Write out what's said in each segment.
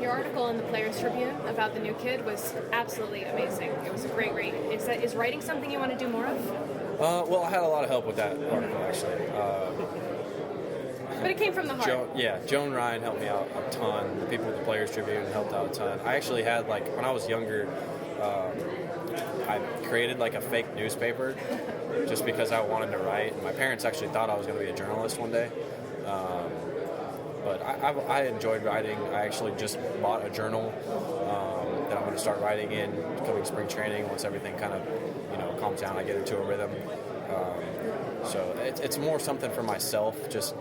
Your article in the Players Tribune about the new kid was absolutely amazing. It was a great read. Is writing something you want to do more of? Well, I had a lot of help with that article, actually. But it came from the heart. Joan Ryan helped me out a ton. The people at the Players Tribune helped out a ton. I actually had, when I was younger, I created, a fake newspaper just because I wanted to write. And my parents actually thought I was going to be a journalist one day. But I enjoyed writing. I actually just bought a journal that I'm going to start writing in coming spring training. Once everything kind of, calms down, I get into a rhythm. So it's more something for myself, just,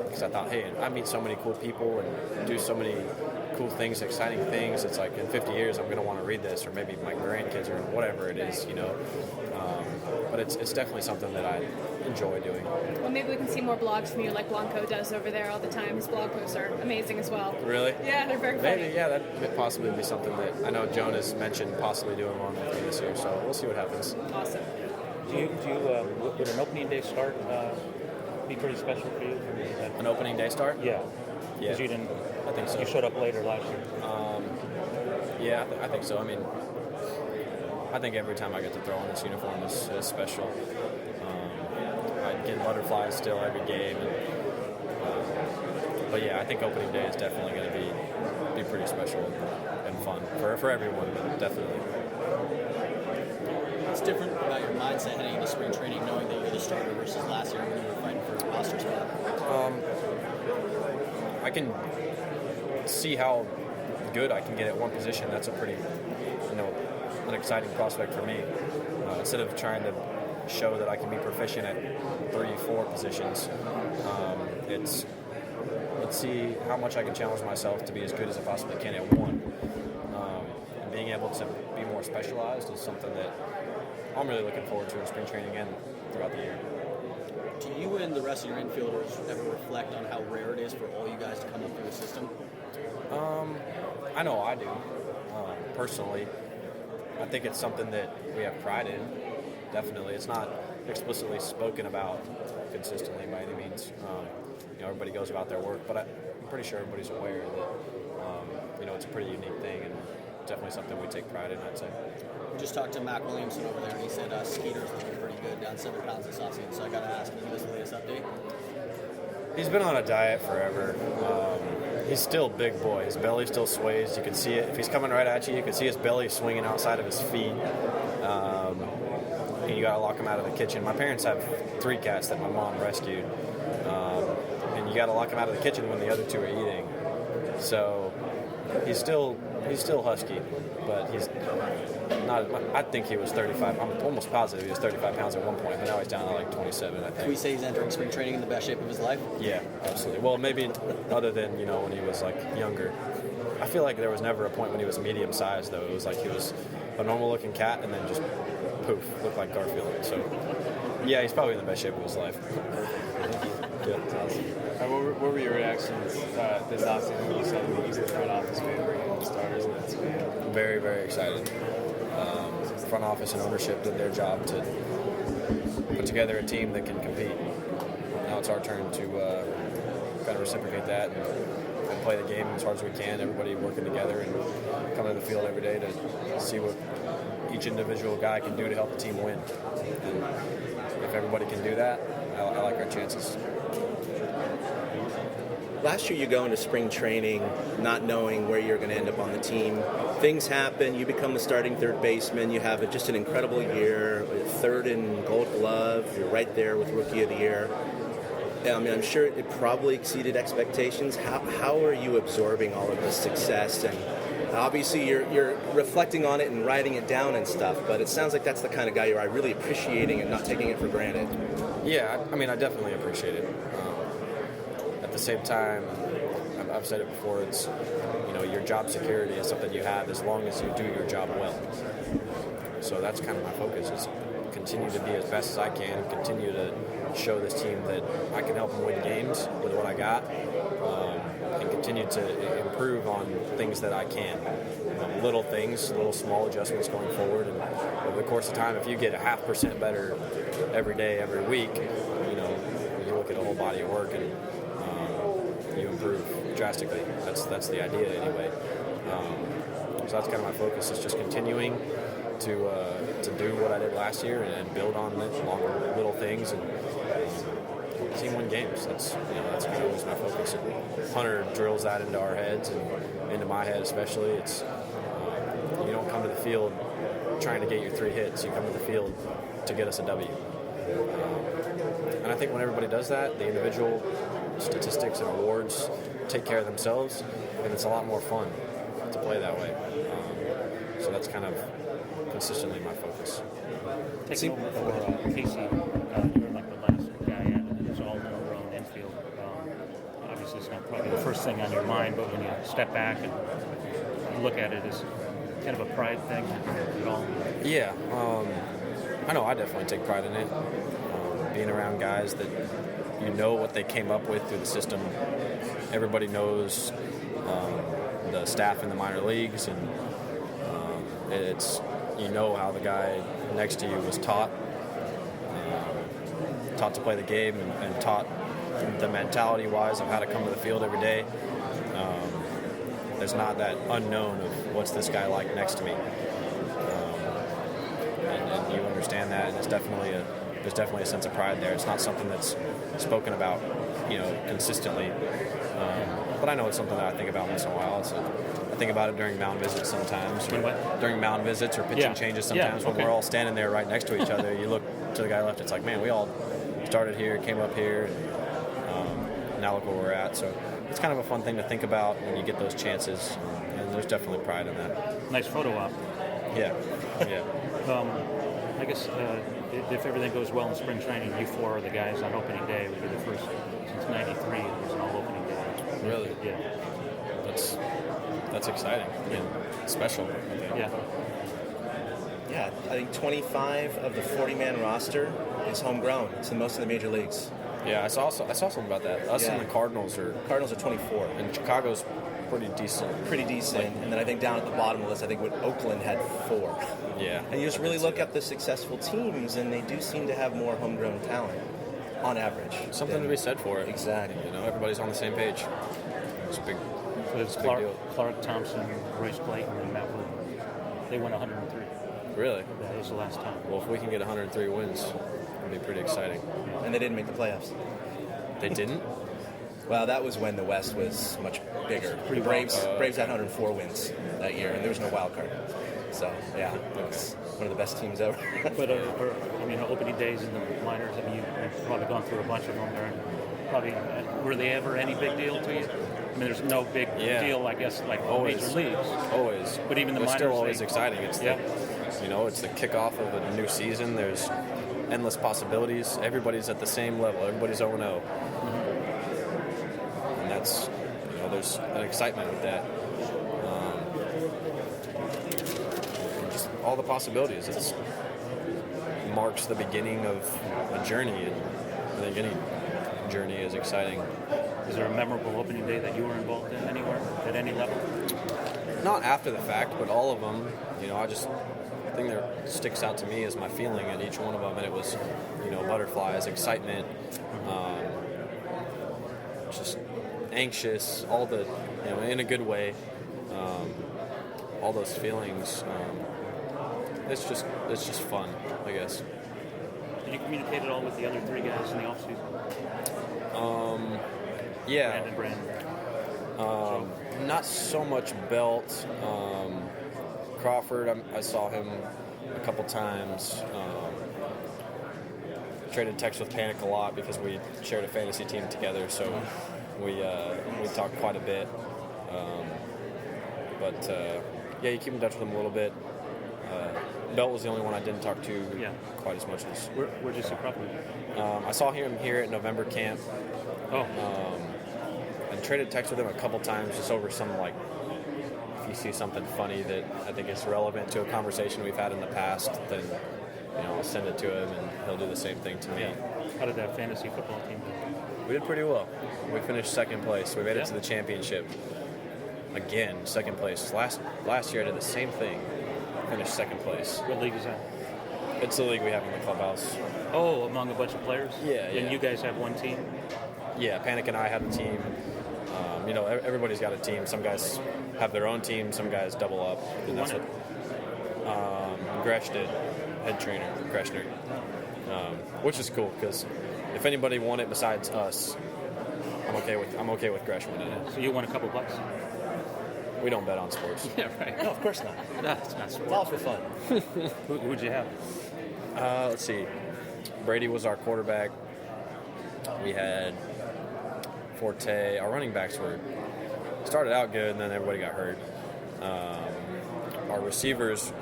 because I thought, hey, I meet so many cool people and do so many cool things, exciting things. It's like in 50 years, I'm going to want to read this, or maybe my grandkids, or whatever it is, But it's definitely something that I enjoy doing. Well, maybe we can see more blogs from you like Blanco does over there all the time. His blog posts are amazing as well. Really? Yeah, they're very funny. Maybe, yeah, that could possibly be something that I know Joan has mentioned possibly doing one with me this year, so we'll see what happens. Awesome. Would an opening day start be pretty special for you? An opening day start? Yeah. Yeah. Because you didn't. I think so. You showed up later last year. Yeah, I think so. I mean, I think every time I get to throw on this uniform is special. I get butterflies still every game. But yeah, I think opening day is definitely going to be pretty special and fun for everyone, but definitely. What's different about your mindset heading into spring training, knowing that you're the starter versus last year when you were fighting for a roster spot? I can see how good I can get at one position. That's a pretty, an exciting prospect for me. Instead of trying to show that I can be proficient at 3-4 positions, let's see how much I can challenge myself to be as good as I possibly can at one. And being able to be more specialized is something that I'm really looking forward to in spring training and throughout the year. Do you and the rest of your infielders ever reflect on how rare it is for all you guys to come up through the system? I know I do. Personally, I think it's something that we have pride in. Definitely. It's not explicitly spoken about consistently by any means. Everybody goes about their work, but I'm pretty sure everybody's aware that, it's a pretty unique thing and definitely something we take pride in, I'd say. Just talked to Matt Williamson over there, and he said Skeeter's looking pretty good, down 7 pounds this offseason. So I got to ask, can you give us the latest update? He's been on a diet forever. He's still a big boy. His belly still sways. You can see it. If he's coming right at you, you can see his belly swinging outside of his feet. And you got to lock him out of the kitchen. My parents have 3 cats that my mom rescued. And you got to lock him out of the kitchen when the other 2 are eating. So he's still husky, but he's not. I think he was 35. I'm almost positive he was 35 pounds at one point, but now he's down to 27, I think. Can we say he's entering spring training in the best shape of his life? Yeah, absolutely. Well, maybe other than, when he was younger. I feel like there was never a point when he was medium sized, though. It was like he was a normal looking cat and then just poof, looked like Garfield. So yeah, he's probably in the best shape of his life. Yeah, that's awesome. What were your reactions this offseason when you saw the East front office man bringing in the starters in that span? Very, very excited. Front office and ownership did their job to put together a team that can compete. Now it's our turn to kind of reciprocate that and play the game as hard as we can. Everybody working together and coming to the field every day to see what each individual guy can do to help the team win. And if everybody can do that, I like our chances. Last year you go into spring training not knowing where you're going to end up on the team. Things happen, you become the starting third baseman, you have just an incredible year, 3rd in Gold Glove, you're right there with Rookie of the Year. I mean, I'm sure it probably exceeded expectations. How are you absorbing all of this success? And obviously you're reflecting on it and writing it down and stuff, but it sounds like that's the kind of guy you are, really appreciating and not taking it for granted. Yeah, I mean, I definitely appreciate it. At the same time, I've said it before, it's, your job security is something you have as long as you do your job well. So that's kind of my focus, is continue to be as best as I can, continue to show this team that I can help them win games with what I got, and continue to improve on things that I can. Little things, little small adjustments going forward, and over the course of time, if you get 0.5% better every day, every week, you look at a whole body of work and you improve. drastically. That's the idea anyway. So that's kind of my focus, is just continuing to do what I did last year and build on it, along with little things, and team win games. That's kind of always my focus. And Hunter drills that into our heads and into my head especially. It's you don't come to the field trying to get your 3 hits. You come to the field to get us a W. And I think when everybody does that, the individual statistics and awards take care of themselves, and it's a lot more fun to play that way. So that's kind of consistently my focus. Taking over for Casey, you were like the last guy at it. It was all homegrown infield. Obviously, it's not probably the first thing on your mind, but when you step back and look at it, is kind of a pride thing at all? Yeah, I know I definitely take pride in it. Being around guys that you know what they came up with through the system. Everybody knows the staff in the minor leagues, and it's, you know, how the guy next to you was taught to play the game, and taught the mentality-wise of how to come to the field every day. There's not that unknown of what's this guy like next to me, and you understand that, and there's definitely a sense of pride there. It's not something that's spoken about, consistently, but I know it's something that I think about once in a while. I think about it during mound visits sometimes, during mound visits or pitching changes sometimes, when we're all standing there right next to each other. You look to the guy left, it's like, man, we all started here, came up here, and now look where we're at. So it's kind of a fun thing to think about when you get those chances, and there's definitely pride in that. Nice photo op. Yeah. I guess if everything goes well in spring training, you 4 are the guys on opening day. Would be the first since '93 it was an all opening day. Really? Yeah. That's exciting and special. Yeah. Yeah, I think 25 of the 40-man roster is homegrown. It's the most in the major leagues. Yeah, I saw something about that. Us and the Cardinals are 24. And Chicago's pretty decent. And then I think down at the bottom of the list, I think Oakland had 4. Yeah. And you just really look at the successful teams, and they do seem to have more homegrown talent on average. Something to be said for it. Exactly. Everybody's on the same page. It's big. So it's Clark Thompson, Royce Clayton, and Matt Wood. They won 103. Really? That was the last time. Well, if we can get 103 wins, it'd be pretty exciting. And they didn't make the playoffs. They didn't? Well, that was when the West was much bigger. The Braves had 104 wins that year, and there was no wild card. So, yeah, it was one of the best teams ever. But, opening days in the minors, you've probably gone through a bunch of them there. And probably, were they ever any big deal to you? I mean, there's no big deal, I guess, like always, major leagues. Always. But even the it's minors, still always exciting. It's it's the kickoff of a new season. There's endless possibilities. Everybody's at the same level. Everybody's 0-0. And that's, there's an excitement with that. Just all the possibilities. It marks the beginning of a journey. And I think any journey is exciting. Is there a memorable opening day that you were involved in anywhere, at any level? Not after the fact, but all of them. The thing that sticks out to me is my feeling at each one of them, and it was, butterflies, excitement, just anxious, all the, in a good way, all those feelings. It's just fun, I guess. Did you communicate at all with the other 3 guys in the offseason? Yeah. Brandon. Not so much Belt. Crawford, I saw him a couple times. Traded texts with Panic a lot because we shared a fantasy team together, so we talked quite a bit. You keep in touch with him a little bit. Belt was the only one I didn't talk to quite as much as. Where'd you see Crawford? I saw him here at November camp. And traded text with him a couple times just over some, if you see something funny that I think is relevant to a conversation we've had in the past, then I'll send it to him and he'll do the same thing to me. How did that fantasy football team do? We did pretty well. We finished second place. We made it to the championship. Again, second place. Last year I did the same thing. Finished second place. What league is that? It's the league we have in the clubhouse. Oh, among a bunch of players? Yeah. And you guys have one team? Yeah, Panic and I have a team. Everybody's got a team. Some guys have their own team. Some guys double up. And that's what Gresh did, head trainer, Greshner, which is cool because if anybody won it besides us, I'm okay with Gresh winning it. So you won a couple bucks? We don't bet on sports. Yeah, right. No, of course not. No, it's not sport. It's all for fun. Who'd you have? Let's see. Brady was our quarterback. We had Forte. Our running backs started out good, and then everybody got hurt. Our receivers,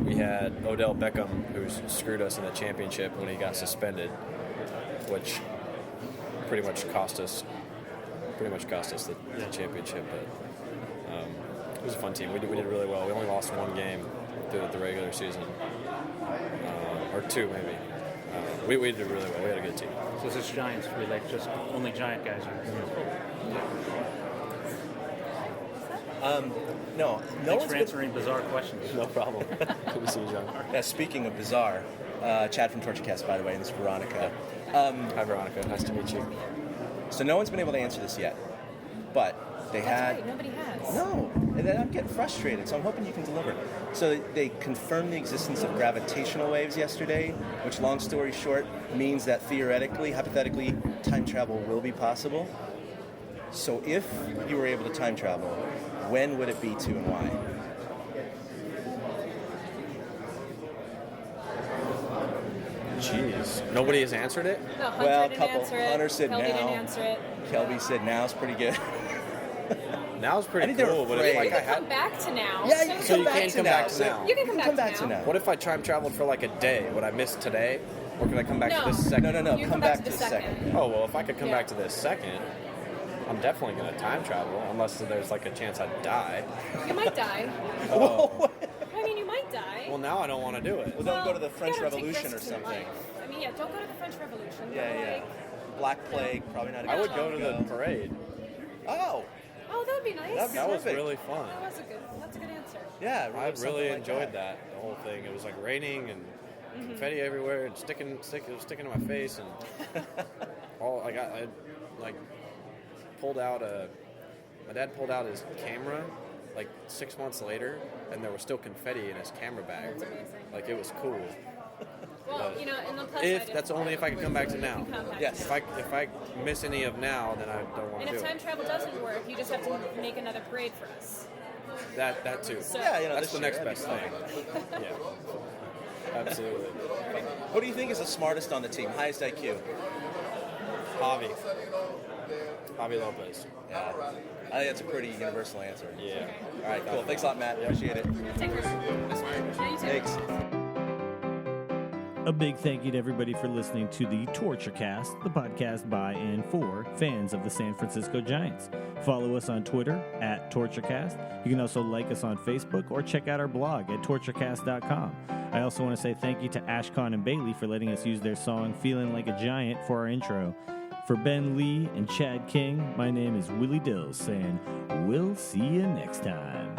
we had Odell Beckham, who screwed us in the championship when he got suspended, which pretty much cost us the championship. But it was a fun team. We did really well. We only lost one game through the regular season, or two maybe. We did really well. We had a good team. So is this Giants really like just only Giant guys? No Thanks one's for answering bizarre questions. No problem. Good to see you, John. Yeah, speaking of bizarre, Chad from TortureCast, by the way, and this is Veronica. Hi, Veronica. Nice to meet you. So no one's been able to answer this yet, but they had... Right, nobody has. No, and then I'm getting frustrated, so I'm hoping you can deliver. So they confirmed the existence of gravitational waves yesterday, which, long story short, means that theoretically, hypothetically, time travel will be possible. So if you were able to time travel, when would it be to and why? Jeez. Nobody has answered it? No, Hunter Well, didn't couple- answer it. Hunter said Kelby now. didn't answer it. Kelby said now's pretty good. Now's I pretty think they were cool, but afraid. it's like You I can come had. back to now. Yeah, you So can you come back can't to come now. back to So now. You can come back to now. What if I time traveled for like a day? Would I miss today? Or could I come back No. to this second? No. You Come back to the second. Oh, well, if I could come Yeah. back to this second, I'm definitely going to time travel, unless there's like a chance I'd die. You might die. Oh. I mean, you might die. Well, now I don't want to do it. Well, don't go to the you French gotta take Revolution or risks in something. life. I mean, don't go to the French Revolution. Yeah, but, yeah. like, Black Plague, probably not a I good would time go to the go. parade. Oh, Oh, that would be nice. That'd be That was Perfect. really fun. That's a good answer. yeah. I something really like enjoyed that, the whole thing. It was like raining and confetti everywhere and it was sticking to my face and all like I like pulled out my dad pulled out his camera like 6 months later and there was still confetti in his camera bag. That's amazing. Like it was cool. Well, in the plus If side, that's only if I could come back to now. you can come back Yes. to If I miss any of now, then I don't want And to if do time it. travel doesn't work, you just have to make another parade for us. That too. So, Yeah, That's this the year, next that'd best be thing. Yeah. Absolutely. Who do you think is the smartest on the team? Highest IQ? Javi Lopez. Yeah. I think that's a pretty universal answer. Yeah. All right, cool. Thanks a lot, Matt. Appreciate it. Take care. Yeah, you too. Thanks. A big thank you to everybody for listening to the TortureCast, the podcast by and for fans of the San Francisco Giants. Follow us on Twitter at TortureCast. You can also like us on Facebook or check out our blog at torturecast.com. I also want to say thank you to Ashcon and Bailey for letting us use their song Feeling Like a Giant for our intro. For Ben Lee and Chad King, my name is Willie Dills saying, we'll see you next time.